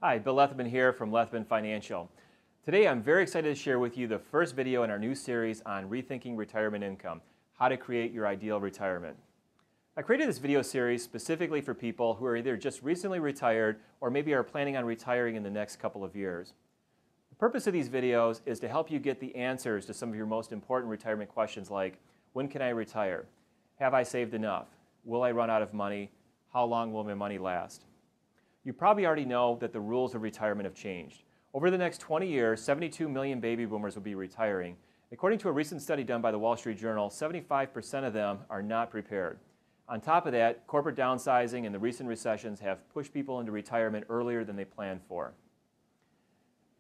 Hi, Bill Lethemon here from Lethemon Financial. Today I'm very excited to share with you the first video in our new series on Rethinking Retirement Income, how to create your ideal retirement. I created this video series specifically for people who are either just recently retired or maybe are planning on retiring in the next couple of years. The purpose of these videos is to help you get the answers to some of your most important retirement questions like, when can I retire? Have I saved enough? Will I run out of money? How long will my money last? You probably already know that the rules of retirement have changed. Over the next 20 years, 72 million baby boomers will be retiring. According to a recent study done by the Wall Street Journal, 75% of them are not prepared. On top of that, corporate downsizing and the recent recessions have pushed people into retirement earlier than they planned for.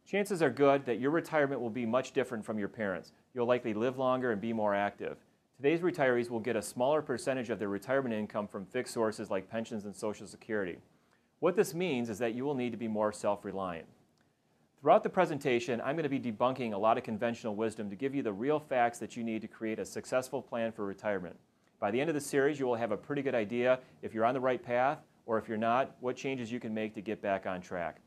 Chances are good that your retirement will be much different from your parents. You'll likely live longer and be more active. Today's retirees will get a smaller percentage of their retirement income from fixed sources like pensions and Social Security. What this means is that you will need to be more self-reliant. Throughout the presentation, I'm going to be debunking a lot of conventional wisdom to give you the real facts that you need to create a successful plan for retirement. By the end of the series, you will have a pretty good idea if you're on the right path, or if you're not, what changes you can make to get back on track.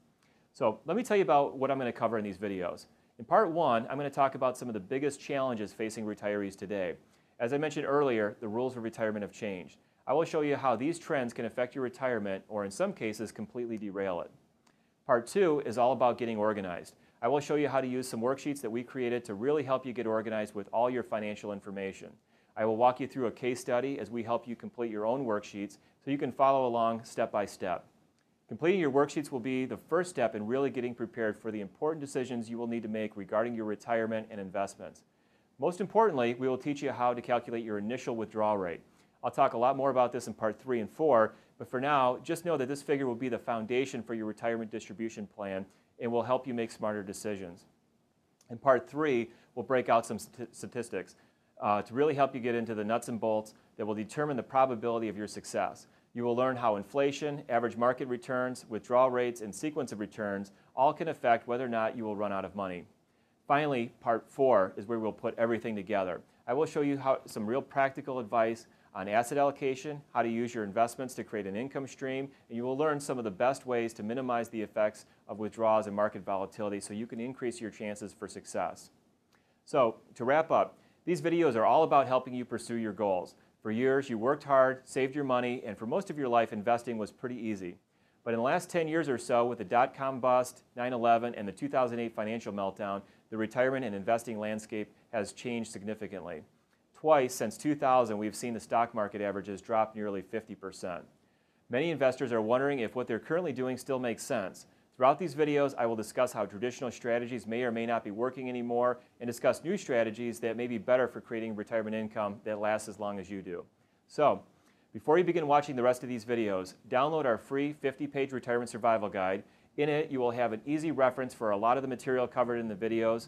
So let me tell you about what I'm going to cover in these videos. In part one, I'm going to talk about some of the biggest challenges facing retirees today. As I mentioned earlier, the rules of retirement have changed. I will show you how these trends can affect your retirement, or in some cases, completely derail it. Part two is all about getting organized. I will show you how to use some worksheets that we created to really help you get organized with all your financial information. I will walk you through a case study as we help you complete your own worksheets so you can follow along step by step. Completing your worksheets will be the first step in really getting prepared for the important decisions you will need to make regarding your retirement and investments. Most importantly, we will teach you how to calculate your initial withdrawal rate. I'll talk a lot more about this in part 3 and 4, but for now, just know that this figure will be the foundation for your retirement distribution plan and will help you make smarter decisions. In part 3, we'll break out some statistics to really help you get into the nuts and bolts that will determine the probability of your success. You will learn how inflation, average market returns, withdrawal rates, and sequence of returns all can affect whether or not you will run out of money. Finally, part 4 is where we'll put everything together. I will show you some real practical advice on asset allocation, how to use your investments to create an income stream, and you will learn some of the best ways to minimize the effects of withdrawals and market volatility so you can increase your chances for success. So, to wrap up, these videos are all about helping you pursue your goals. For years, you worked hard, saved your money, and for most of your life, investing was pretty easy. But in the last 10 years or so, with the dot-com bust, 9/11, and the 2008 financial meltdown, the retirement and investing landscape has changed significantly. Twice since 2000, we've seen the stock market averages drop nearly 50%. Many investors are wondering if what they're currently doing still makes sense. Throughout these videos, I will discuss how traditional strategies may or may not be working anymore and discuss new strategies that may be better for creating retirement income that lasts as long as you do. So, before you begin watching the rest of these videos, download our free 50-page retirement survival guide. In it, you will have an easy reference for a lot of the material covered in the videos.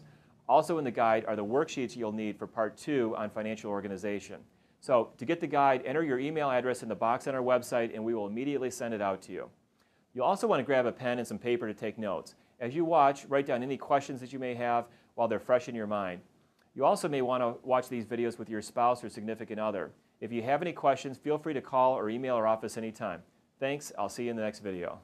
Also in the guide are the worksheets you'll need for part 2 on financial organization. So to get the guide, enter your email address in the box on our website and we will immediately send it out to you. You'll also want to grab a pen and some paper to take notes. As you watch, write down any questions that you may have while they're fresh in your mind. You also may want to watch these videos with your spouse or significant other. If you have any questions, feel free to call or email our office anytime. Thanks, I'll see you in the next video.